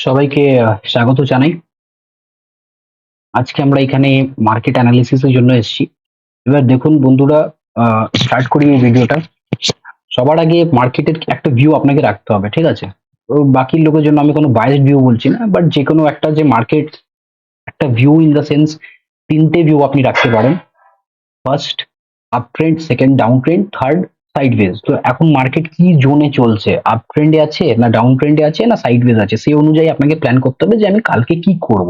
সবাইকে স্বাগত জানাই। আজকে আমরা এখানে মার্কেট অ্যানালিসিস এর জন্য এসেছি। এবার দেখুন বন্ধুরা, স্টার্ট করি এই ভিডিওটা। সবার আগে মার্কেটের একটা ভিউ আপনাকে রাখতে হবে, ঠিক আছে? তো বাকি লোকের জন্য আমি কোনো বায়াস ভিউ বলছি না, বাট যে কোনো একটা যে মার্কেট একটা ভিউ ইন দ্য সেন্স তিনটে ভিউ আপনি রাখতে পারেন। First up trend, second down trend, third sideways. তো এখন মার্কেট কি জোনে চলছে, আপ ট্রেন্ডে আছে না ডাউন ট্রেন্ডে আছে না সাইডওয়েজ আছে, সেই অনুযায়ী আপনাকে প্ল্যান করতে হবে যে আমি কালকে কি করব।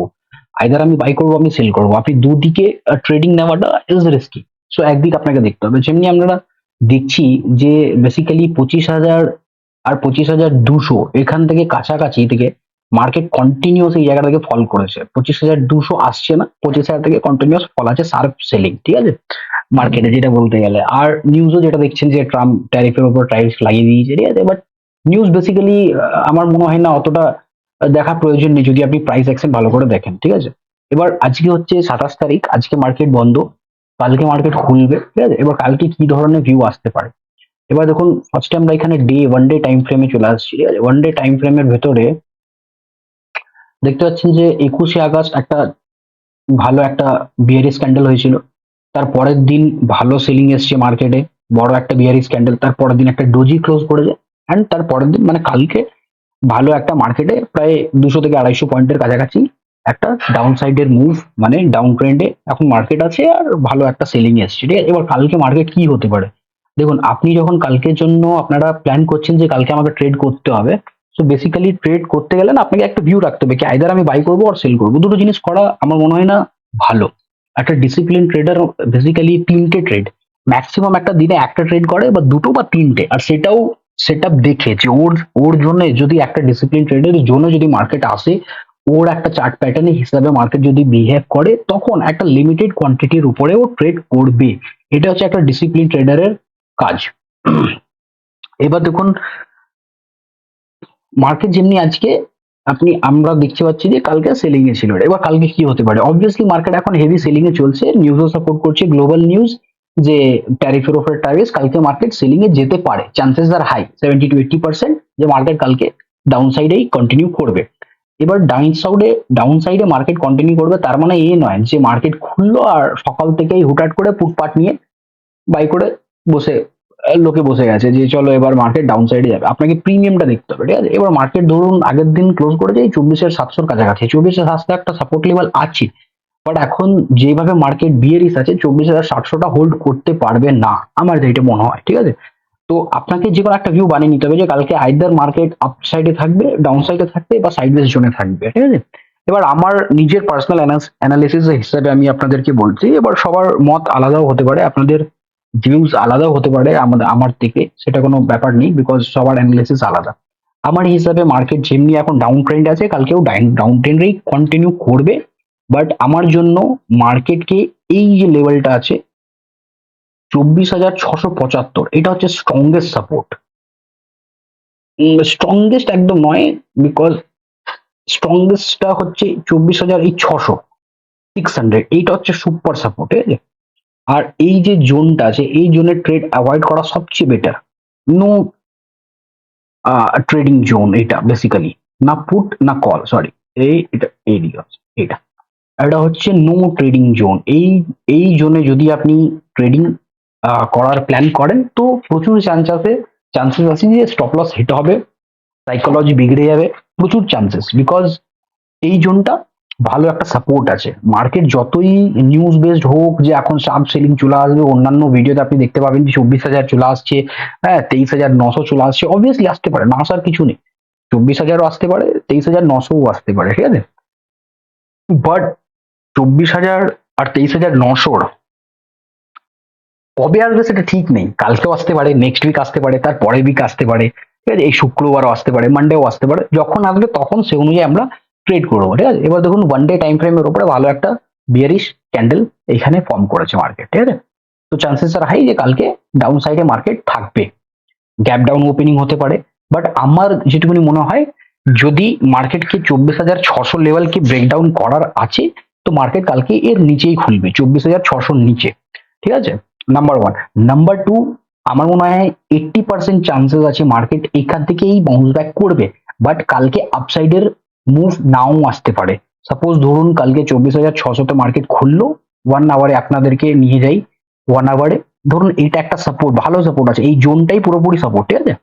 আইদার আমি বাই করবো, আমি সেল করবো। আপনি দুদিকে ট্রেডিং নেওয়াটা ইজ রিস্কি। সো একদিক আপনাকে দেখতে হবে। যেমনি আমরা দেখছি যে বেসিক্যালি 25,000 আর 25,200 এখান থেকে কাছাকাছি থেকে মার্কেট কন্টিনিউস এই জায়গা থেকে ফল করেছে। 25,200 আসছে না, 25,000 থেকে কন্টিনিউস ফল আছে, শার্প সেলিং, ঠিক আছে মার্কেটে যেটা বলতে গেলে। আর নিউজও যেটা দেখছেন যে ট্রাম্প ট্যারিফের উপর ট্যারিফ লাগিয়ে দিয়েছে, ঠিক আছে। বাট নিউজ বেসিক্যালি আমার মনে হয় না অতটা দেখা প্রয়োজন নেই যদি আপনি প্রাইস অ্যাকশন ভালো করে দেখেন, ঠিক আছে। এবার আজকে হচ্ছে 27 তারিখ, আজকে মার্কেট বন্ধ, কালকে মার্কেট খুলবে, ঠিক আছে। এবার কালকে কি ধরনের ভিউ আসতে পারে। এবার দেখুন ফার্স্টে আমরা এখানে ওয়ান ডে টাইম ফ্রেমে চলে আসছি, ঠিক আছে। ওয়ান ডে টাইম ফ্রেমের ভেতরে দেখতে পাচ্ছেন যে 21শে আগস্ট একটা ভালো একটা বিয়ারিশ ক্যান্ডেল হয়েছিল। তার পরের দিন ভালো সেলিং এসছে মার্কেটে, বড় একটা বিয়ারিশ ক্যান্ডেল। তার পরের দিন একটা ডোজি ক্লোজ করেছে, অ্যান্ড তার পরের দিন মানে কালকে ভালো একটা মার্কেটে প্রায় 200 থেকে 250 পয়েন্টের কাছাকাছি একটা ডাউন সাইডের মুভ, মানে ডাউন ট্রেন্ডে এখন মার্কেট আছে আর ভালো একটা সেলিং এসছে, ঠিক আছে। এবার কালকে মার্কেট কি হতে পারে দেখুন। আপনি যখন কালকের জন্য আপনারা প্ল্যান করছেন যে কালকে আমাকে ট্রেড করতে হবে, সো বেসিক্যালি ট্রেড করতে গেলে না আপনাকে একটা ভিউ রাখতে হবে কি আইদার আমি বাই করবো আর সেল করবো। দুটো জিনিস করা আমার মনে হয় না ভালো। একটা ডিসিপ্লিন ট্রেডার বেসিক্যালি তিনটে ট্রেড ম্যাক্সিমাম একটা দিনে একটা ট্রেড করে, বা দুটো বা তিনটে, আর সেটাও সেট আপ দেখে যে ওর ওর জন্য যদি একটা ডিসিপ্লিন ট্রেডের জন্য যদি মার্কেট আসে, ওর একটা চার্ট প্যাটার্নের হিসাবে মার্কেট যদি বিহেভ করে, তখন একটা লিমিটেড কোয়ান্টিটির উপরে ও ট্রেড করবে। এটা হচ্ছে একটা ডিসিপ্লিন ট্রেডারের কাজ। এবার দেখুন মার্কেট যেমনি আজকে আমরা দেখতে পাচ্ছি যে কালকে সেলিং এ ছিল। এবার কালকে কি হতে পারে, অবভিয়াসলি মার্কেট এখন হেভি সেলিং এ চলছে, নিউজও সাপোর্ট করছে, গ্লোবাল নিউজ যে ট্যারিফের উপর ট্যারিফ, কালকে মার্কেট সেলিং এ যেতে পারে, চান্সেস আর হাই 70 to 80% যে মার্কেট কালকে ডাউন সাইডেই কন্টিনিউ করবে। এবার ডাউন সাইডে মার্কেট কন্টিনিউ করবে, তার মানে এই নয় যে মার্কেট খুললো আর সকাল থেকেই হুটহাট করে পুটপাট নিয়ে বাই করে বসে লোকে বসে গেছে যে চলো এবার মার্কেট ডাউন সাইডে যাবে। আপনাকে প্রিমিয়ামটা দেখতে হবে, ঠিক আছে। এবার মার্কেট ধরুন আগের দিন ক্লোজ করেছে এই 24,700 কাছাকাছি, 24,700 একটা সাপোর্ট লেভেল আছে। বাট এখন যেভাবে মার্কেট বিয়ারিশ আছে, 24,700টা হোল্ড করতে পারবে না আমার যেটা মনে হয়, ঠিক আছে। তো আপনাকে যে কোনো একটা ভিউ বানিয়ে নিতে হবে যে কালকে আইদার মার্কেট আপ সাইডে থাকবে, ডাউন সাইডে থাকবে, বা সাইডওয়েজ জোনে থাকবে, ঠিক আছে। এবার আমার নিজের পার্সোনাল অ্যানালিসিস হিসেবে আমি আপনাদেরকে বলছি, এবার সবার মত আলাদাও হতে পারে, আপনাদের ভিউজ আলাদাও হতে পারে আমার থেকে, সেটা কোনো ব্যাপার নেই, বিকজ সবার অ্যানালিসিস আলাদা। আমার হিসাবে মার্কেট যেমনি এখন ডাউন ট্রেন্ড আছে, কালকেও ডাউন ট্রেন্ডেই কন্টিনিউ করবে। বাট আমার জন্য মার্কেটকে এই যে লেভেলটা আছে 24,675, এটা হচ্ছে স্ট্রংগেস্ট সাপোর্ট। স্ট্রংগেস্ট একদম নয়, বিকজ স্ট্রংগেস্টটা হচ্ছে 24,600, এইটা হচ্ছে সুপার সাপোর্ট, ঠিক আছে। আর এই যে জোনটা আছে, এই জোনের ট্রেড অ্যাভয়েড করা সবচেয়ে বেটার। নো ট্রেডিং জোন এটা বেসিক্যালি, না পুট না কল, সরি, এটা এইদিকে আছে, এটা এটা হচ্ছে নো ট্রেডিং জোন। এই জোনে যদি আপনি ট্রেডিং করার প্ল্যান করেন, তো প্রচুর চান্সেস আছে যে স্টপ লস হিট হবে, সাইকোলজি বিগড়ে যাবে, প্রচুর চান্সেস। বিকজ এই জোনটা ভালো একটা সাপোর্ট আছে। মার্কেট যতই নিউজ বেসড হোক যে এখন শার্প সেলিং চলে আসবে, অন্যান্য ভিডিওতে আপনি দেখতে পাবেন যে 24,000 চলে আসছে, হ্যাঁ 23,900 চলে আসছে, অবভিয়াসলি আসতে পারে, না আসার কিছু নেই। 24,000ও আসতে পারে, 23,900ও আসতে পারে, ঠিক আছে। বাট 24,000 আর 23,900 কবে আসবে সেটা ঠিক নেই। কালকেও আসতে পারে, নেক্সট উইক আসতে পারে, তার পরের উইক আসতে পারে, ঠিক আছে। এই শুক্রবারও আসতে পারে, মানডেও আসতে পারে। যখন আসবে তখন সে অনুযায়ী আমরা ট্রেড করবো, ঠিক আছে। এবার দেখুন ওয়ান ডে টাইম ফ্রেমের উপরে ভালো একটা বিয়ারিশ ক্যান্ডেল এখানে ফর্ম করেছে মার্কেট, ঠিক আছে। তো চান্সেস আর হাই যে কালকে ডাউন সাইডে মার্কেট থাকবে, গ্যাপ ডাউন ওপেনিং হতে পারে। বাট আমার যেটুকুনি মনে হয়, যদি মার্কেটকে 24,600 লেভেলকে ব্রেকডাউন করার আছে, তো মার্কেট কালকে এর নিচেই খুলবে, 24,600 নিচে, ঠিক আছে। Number one. নাম্বার টু, আমার মনে হয় 80% চান্সেস আছে মার্কেট এখান থেকেই বাউন্স ব্যাক করবে, বাট কালকে আপসাইডের মুভ নাও আসতে পারে। সাপোজ ধরুন কালকে 24,600 মার্কেট খুললো, 1 আওয়ারে আপনাদেরকে নিয়ে যাই, 1 আওয়ারে ধরুন এইটা একটা সাপোর্ট, ভালো সাপোর্ট আছে, এই জোনটাই পুরোপুরি সাপোর্ট, ঠিক আছে।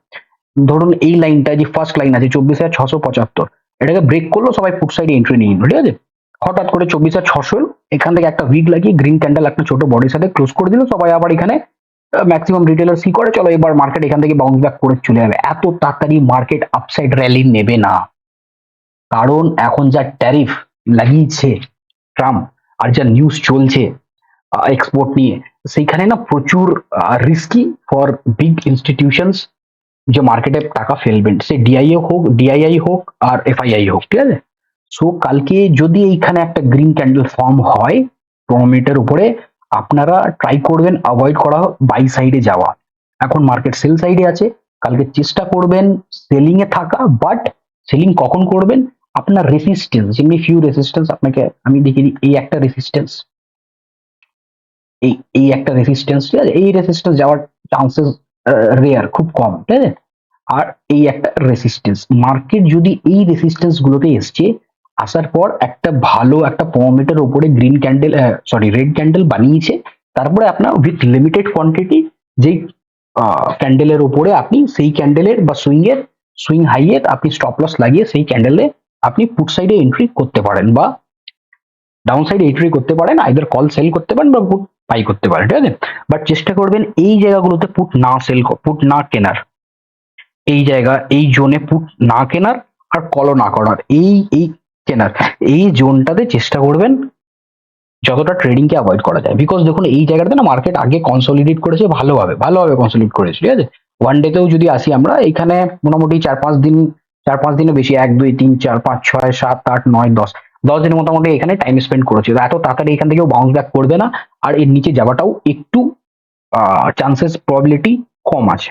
ধরুন এই লাইনটা যে ফার্স্ট লাইন আছে 24,675, এটাকে ব্রেক করলো, সবাই ফুট সাইডে এন্ট্রি নিয়ে নিল, ঠিক আছে। হঠাৎ করে 24,600 এখান থেকে একটা উইক লাগিয়ে গ্রিন ক্যান্ডেল একটা ছোট বডির সাথে ক্লোজ করে দিল, সবাই আবার এখানে ম্যাক্সিমাম রিটেলার কি করে, চলো এবার মার্কেট এখান থেকে বাউন্স ব্যাক করে চলে যাবে। এত তাড়াতাড়ি মার্কেট আপসাইড র্যালি নেবে না, কারণ এখন যা ট্যারিফ লাগিয়েছে ট্রাম্প, আর যা নিউজ চলছে এক্সপোর্ট নিয়ে, সেইখানে না প্রচুর রিস্কি ফর বিগ ইনস্টিটিউশনস যে মার্কেটে টাকা ফেলবেন, সে ডিআইআই হোক আর এফআইআই হোক, ঠিক আছে। সো কালকে যদি এইখানে একটা গ্রিন ক্যান্ডেল ফর্ম হয় প্রোমিটার উপরে, আপনারা ট্রাই করবেন অ্যাভয়েড করা বাই সাইডে যাওয়া। এখন মার্কেট সেল সাইডে আছে, কালকে চেষ্টা করবেন সেলিং এ থাকা, বাট সেলিং কখন করবেন, আপনার রেসিস্টেন্স, যেমনি ফিউ রেসিস্টেন্স আপনাকে আমি দেখিয়ে দিই, এই একটা রেসিস্টেন্স, এই এই একটা রেসিস্টেন্স, ঠিক আছে, এই রেসিস্টেন্স যাওয়ার চান্সেস রেয়ার, খুব কম, ঠিক আছে। আর এই একটা রেসিস্টেন্স, মার্কেট যদি এই রেসিস্টেন্স গুলোতে এসছে, আসার পর একটা ভালো একটা পমিটার উপরে green candle, sorry red candle বানিয়েছে, তারপরে আপনার উইথ লিমিটেড কোয়ান্টিটি যেই ক্যান্ডেলের উপরে আপনি সেই ক্যান্ডেলের বা সুইং হাইয়ের আপনি স্টপ লস লাগিয়ে সেই ক্যান্ডেলে আপনি পুট সাইডে এন্ট্রি করতে পারেন, বা ডাউন সাইডে এন্ট্রি করতে পারেন, আইদার কল সেল করতে পারেন বা পুট বাই করতে পারেন, ঠিক আছে। বাট চেষ্টা করবেন এই জায়গাগুলোতে পুট না কেনার, এই জায়গা এই জোনে পুট না কেনার আর কলও না করার, এই কেনার এই জোনটাতে চেষ্টা করবেন যতটা ট্রেডিং কে অ্যাভয়েড করা যায়। বিকজ দেখুন এই জায়গাতে না মার্কেট আগে কনসলিডেট করেছে, ভালোভাবে কনসলিডেট করেছে, ঠিক আছে। ওয়ান ডেতেও যদি আসি আমরা, এখানে মোটামুটি 4-5 দিনে বেশি, 1 2 3 4 5 6 7 8 9 10 10 দিনে মোটামুটি এখানে টাইম স্পেন্ড করেছে। এত তাড়াতাড়ি এখান থেকেও বাউন্স ব্যাক করবে না, আর এর নিচে যাওয়াটাও একটু চান্সেস প্রবাবিলিটি কম আছে।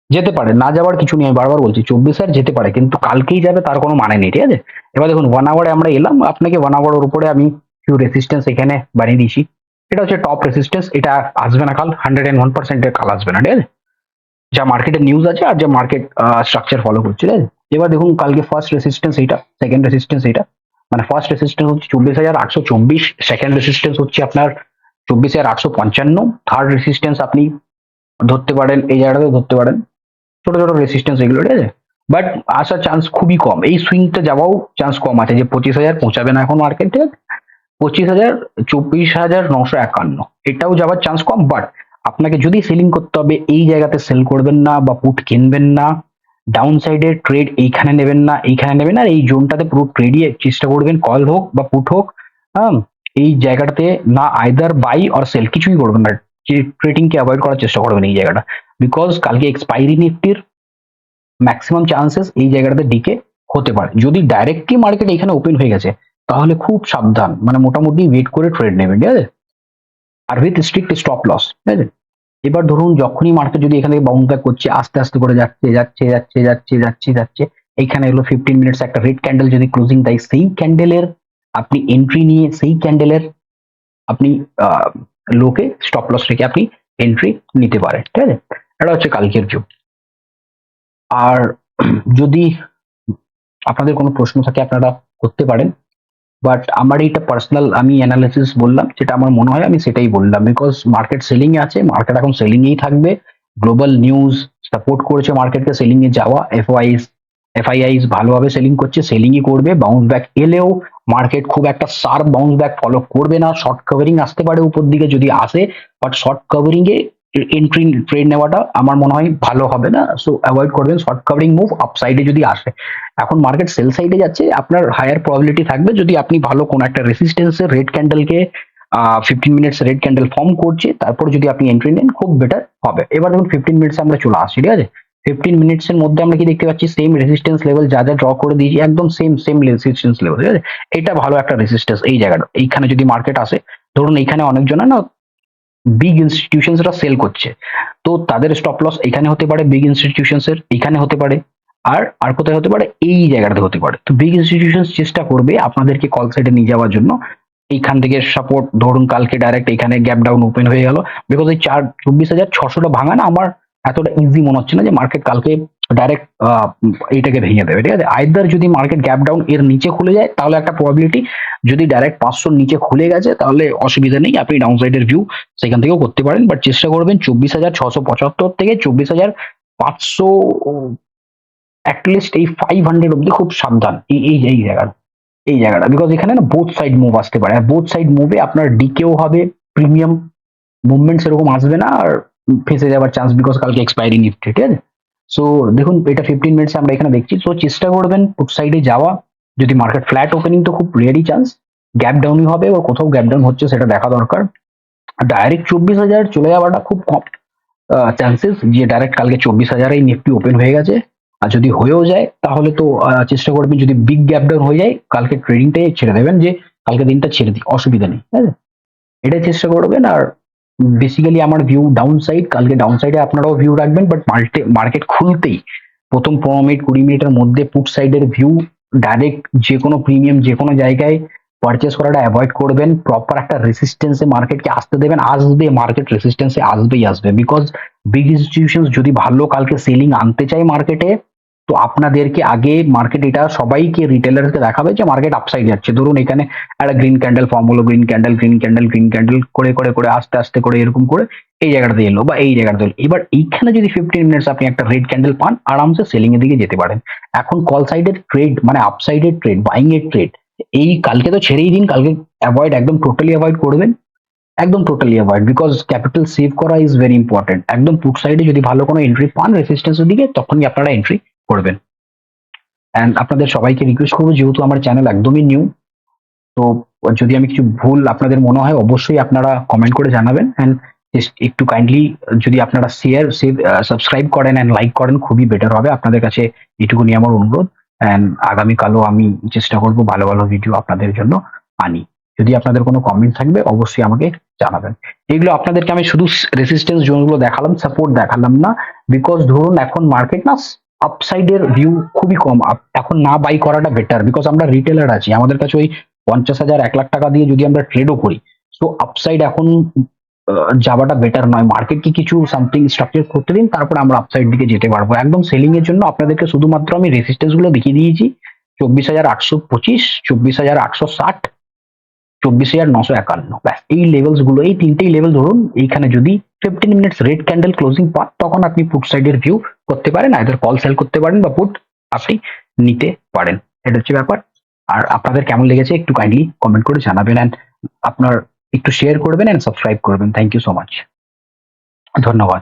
যেতে পারে, না যাওয়ার কিছু নেই, আমি বারবার বলছি 24 যেতে পারে, কিন্তু কালকেই যাবে তার কোনো মানে নেই, ঠিক আছে। এবার দেখুন 1 আওয়ারে আমরা এলাম, আপনাকে 1 আওয়ারের উপরে আমি ফিউ রেসিস্টেন্স এখানে বানিয়ে দিয়েছি, এটা হচ্ছে টপ রেসিস্টেন্স, এটা আসবে না কাল, 101% কাল আসবে না, ঠিক আছে। যা মার্কেটের নিউজ আছে আর যা মার্কেট স্ট্রাকচার ফলো করছে, ঠিক আছে। এবার দেখুন কালকে ফার্স্ট রেসিস্টেন্স এইটা, সেকেন্ড রেসিস্টেন্স এইটা, মানে ফার্স্ট রেসিস্টেন্স হচ্ছে 24,824, সেকেন্ড রেসিস্টেন্স হচ্ছে আপনার 24,855, থার্ড রেসিস্টেন্স আপনি ধরতে পারেন এই জায়গাটাতে ধরতে পারেন, ছোট ছোট রেসিস্টেন্স এগুলো, ঠিক আছে। বাট আসার চান্স খুবই কম, এই সুইংটা যাওয়াও চান্স কম আছে, যে 25,000 পৌঁছাবে না এখন মার্কেট, ঠিক আছে। 25,000, 24,951 এটাও যাওয়ার চান্স কম, বাট আপনাকে যদি সেলিং করতে হবে এই জায়গাতে সেল করবেন না বা পুট কিনবেন না, ডাউন সাইডে ট্রেড এইখানে নেবেন না, এইখানে নেবেন না, আর এই জোনটাতে পুরো ট্রেডই চেষ্টা করবেন, কল হোক বা পুট হোক, হ্যাঁ, এই জায়গাটাতে না আইদার বাই অর সেল কিছুই করবেন না, যে ট্রেডিং কে অ্যাভয়েড করার চেষ্টা করবেন এই জায়গাটা। বিকজ কালকে এক্সপায়ারি নিফটির ম্যাক্সিমাম চান্সেস এই জায়গাটাতে ডিকে হতে পারে, যদি ডাইরেক্টলি মার্কেট এখানে ওপেন হয়ে গেছে তাহলে খুব সাবধান, মানে মোটামুটি ওয়েট করে ট্রেড নেবেন, ঠিক আছে, আর উইথ স্ট্রিক্ট স্টপ লস, ঠিক আছে। এবার ধরুন যখনই মার্কেট যদি এখান থেকে বাউন্স ব্যাক করছে, আস্তে আস্তে করে যাচ্ছে, এইখানে এলো 15 মিনিটস একটা রেড ক্যান্ডেল যদি ক্লোজিং দেয়, সেই ক্যান্ডেলের আপনি এন্ট্রি নিয়ে সেই ক্যান্ডেলের আপনি লোকে স্টপ লস রেখে আপনি এন্ট্রি নিতে পারেন, ঠিক আছে। এটা হচ্ছে কালকের ভিউ। আর যদি আপনাদের কোনো প্রশ্ন থাকে আপনারা করতে পারেন, বাট আমার এইটা পার্সোনাল আমি অ্যানালিসিস বললাম, যেটা আমার মনে হয় আমি সেটাই বললাম, বিকজ মার্কেট সেলিং এ আছে, মার্কেট এখন সেলিং এই থাকবে, গ্লোবাল নিউজ সাপোর্ট করেছে মার্কেটকে সেলিং এ যাওয়া, এফআইআইস ভালোভাবে সেলিং করছে, সেলিংই করবে, বাউন্স ব্যাক এলেও মার্কেট খুব একটা শার্প বাউন্স ব্যাক ফলো করবে না, শর্ট কভারিং আসতে পারে উপর দিকে যদি আসে, but short covering A entry trade নেওয়াটা আমার মনে হয় ভালো হবে না, সো অ্যাভয়েড করবেন শর্ট কভারিং মুভ আপ সাইডে যদি আসে। এখন মার্কেট সেল সাইডে যাচ্ছে, আপনার হায়ার প্রবাবিলিটি থাকবে যদি আপনি ভালো কোন একটা রেসিস্টেন্সের রেড ক্যান্ডেলকে 15 মিনিটস রেড ক্যান্ডেল ফর্ম করছে, তারপর যদি আপনি এন্ট্রি নেন খুব বেটার হবে। এবার দেখুন 15 মিনিটস আমরা চলে আসছি, ঠিক আছে। 15 মিনিটস এর মধ্যে আমরা কি দেখতে পাচ্ছি, সেম রেসিস্টেন্স লেভেল যা যা ড্র করে দিয়েছি, একদম সেম রেসিস্টেন্স লেভেল, ঠিক আছে। এটা ভালো একটা রেসিস্টেন্স, এই জায়গাটা এইখানে যদি মার্কেট আসে, ধরুন এইখানে অনেকজন না বিগ ইনস্টিটিউশনসরা সেল করছে, তো তাদের স্টপ লস এখানে হতে পারে, বিগ ইনস্টিটিউশনস এর এখানে হতে পারে, আর আর কোথায় হতে পারে, এই জায়গাটাতে হতে পারে। তো বিগ ইনস্টিটিউশন চেষ্টা করবে আপনাদেরকে কল সাইডে নিয়ে যাওয়ার জন্য, এইখান থেকে সাপোর্ট ধরুন কালকে ডাইরেক্ট এখানে গ্যাপ ডাউন ওপেন হয়ে গেল, বিকজ এই 24,600টা ভাঙা না আমার এতটা ইজি মনে হচ্ছে না যে মার্কেট কালকে ডাইরেক্ট এইটাকে ভেঙে দেবে, ঠিক আছে। আইদার যদি মার্কেট গ্যাপ ডাউন এর নিচে খুলে যায় তাহলে একটা প্রবাবিলিটি, যদি ডাইরেক্ট 500 নিচে খুলে গেছে তাহলে অসুবিধা নেই, আপনি ডাউন সাইডের ভিউ সেখান থেকেও করতে পারেন, বাট চেষ্টা করবেন 24,675 থেকে 24,500, অ্যাটলিস্ট এই 500 অব্দি খুব সাবধান এই জায়গাটা, এই জায়গাটা, বিকজ এখানে না বোথ সাইড মুভ আসতে পারে, আর বোথ সাইড মুভে আপনার ডিকেও হবে, প্রিমিয়াম মুভমেন্ট সেরকম আসবে না, আর ফেসে যাওয়ার চান্স, বিকজ কালকে এক্সপায়ারি নিফটি, ঠিক আছে। সো দেখুন এটা 15 মিনিটস আমরা এখানে দেখছি, সো চেষ্টা করবেন পুট সাইডে যাওয়া, যদি মার্কেট ফ্ল্যাট ওপেনিং তো খুব রেয়ারই চান্স, গ্যাপ ডাউনই হবে, বা কোথাও গ্যাপ ডাউন হচ্ছে সেটা দেখা দরকার। ডাইরেক্ট 24,000 চলে যাওয়াটা খুব কম চান্সেস, যে ডাইরেক্ট কালকে 24,000 নিফটি ওপেন হয়ে গেছে, আর যদি হয়েও যায় তাহলে তো চেষ্টা করবেন যদি বিগ গ্যাপ ডাউন হয়ে যায় কালকে ট্রেডিংটাই ছেড়ে দেবেন, যে কালকে দিনটা ছেড়ে দিই, অসুবিধা নেই, ঠিক আছে। এটাই চেষ্টা করবেন। আর বেসিক্যালি আমার ভিউ ডাউন সাইড, কালকে ডাউন সাইডে আপনারাও ভিউ রাখবেন, বাট মার্কেট খুলতেই প্রথম 15 মিনিট 20 মিনিটের মধ্যে পুট সাইডের ভিউ ডাইরেক্ট যে কোনো প্রিমিয়াম যে কোনো জায়গায় পারচেস করাটা অ্যাভয়েড করবেন, প্রপার একটা রেসিস্টেন্সে মার্কেটকে আসতে দেবেন, আসবে মার্কেট রেসিস্টেন্সে আসবেই আসবে, বিকজ বিগ ইনস্টিটিউশন যদি ভালো কালকে সেলিং আনতে চায় মার্কেটে, তো আপনাদেরকে আগে মার্কেট এটা সবাইকে রিটেলারকে দেখাবে যে মার্কেট আপসাইড যাচ্ছে। ধরুন এখানে একটা গ্রিন ক্যান্ডেল ফর্ম হলো, green candle green candle green candle করে করে করে আস্তে আস্তে করে এরকম করে এই জায়গাটাতে এলো বা এই জায়গাটাতে এলো, এবার এইখানে যদি 15 মিনিটস আপনি একটা রেড ক্যান্ডেল পান, আরামসে সেলিং এর দিকে যেতে পারেন। এখন কল সাইডের ট্রেড মানে আপসাইডের ট্রেড, বাইং এর ট্রেড, এই কালকে তো ছেড়েই দিন, কালকে অ্যাভয়েড, একদম টোটালি অ্যাভয়েড করবেন, একদম totally avoid, because capital save করা ইজ ভেরি ইম্পর্টেন্ট। একদম পুট সাইডে যদি ভালো কোনো এন্ট্রি পান রেসিস্টেন্সের দিকে, তখনই আপনারা এন্ট্রি করবেন। অ্যান্ড আপনাদের সবাইকে রিকোয়েস্ট করবো, যেহেতু আমার চ্যানেল একদমই নিউ, তো যদি আমি কিছু ভুল আপনাদের মনে হয় অবশ্যই আপনারা কমেন্ট করে জানাবেন, অ্যান্ড একটু কাইন্ডলি যদি আপনারা শেয়ার সাবস্ক্রাইব করেন অ্যান্ড লাইক করেন খুবই বেটার হবে আপনাদের কাছে, এটুকুনি আমার অনুরোধ। অ্যান্ড আগামীকালও আমি চেষ্টা করব ভালো ভালো ভিডিও আপনাদের জন্য আনি। যদি আপনাদের কোনো কমেন্ট থাকবে অবশ্যই আমাকে জানাবেন। এগুলো আপনাদেরকে আমি শুধু রেসিস্টেন্স জোনগুলো দেখালাম, সাপোর্ট দেখালাম না, বিকজ ধরুন এখন মার্কেট না আপসাইডের ভিউ খুবই কম, এখন না বাই করাটা বেটার, বিকজ আমরা রিটেলার আছি, আমাদের কাছে ওই 50,000 1 লাখ টাকা দিয়ে যদি আমরা ট্রেডও করি, তো আপসাইড এখন যাওয়াটা বেটার নয়, মার্কেটকে কিছু সামথিং স্ট্রাকচার করতে দিন, তারপর আমরা আপসাইড দিকে যেতে পারবো। একদম সেলিং এর জন্য আপনাদেরকে শুধুমাত্র আমি রেসিস্টেন্স গুলো দেখিয়ে দিয়েছি, 24,825, 24,860, 24,951, ব্যাস এই লেভেলস গুলো, এই তিনটেই লেভেল ধরুন, এইখানে যদি 15 মিনিটস রেড ক্যান্ডেল ক্লোজিং পান, তখন আপনি পুট সাইডের ভিউ করতে পারেন, আইদার কল সেল করতে পারেন বা পুট আপনি নিতে পারেন, এটা হচ্ছে ব্যাপার। আর আপনাদের কেমন লেগেছে একটু কাইন্ডলি কমেন্ট করে জানাবেন, অ্যান্ড আপনার একটু শেয়ার করবেন অ্যান্ড সাবস্ক্রাইব করবেন। থ্যাংক ইউ সো মাচ, ধন্যবাদ।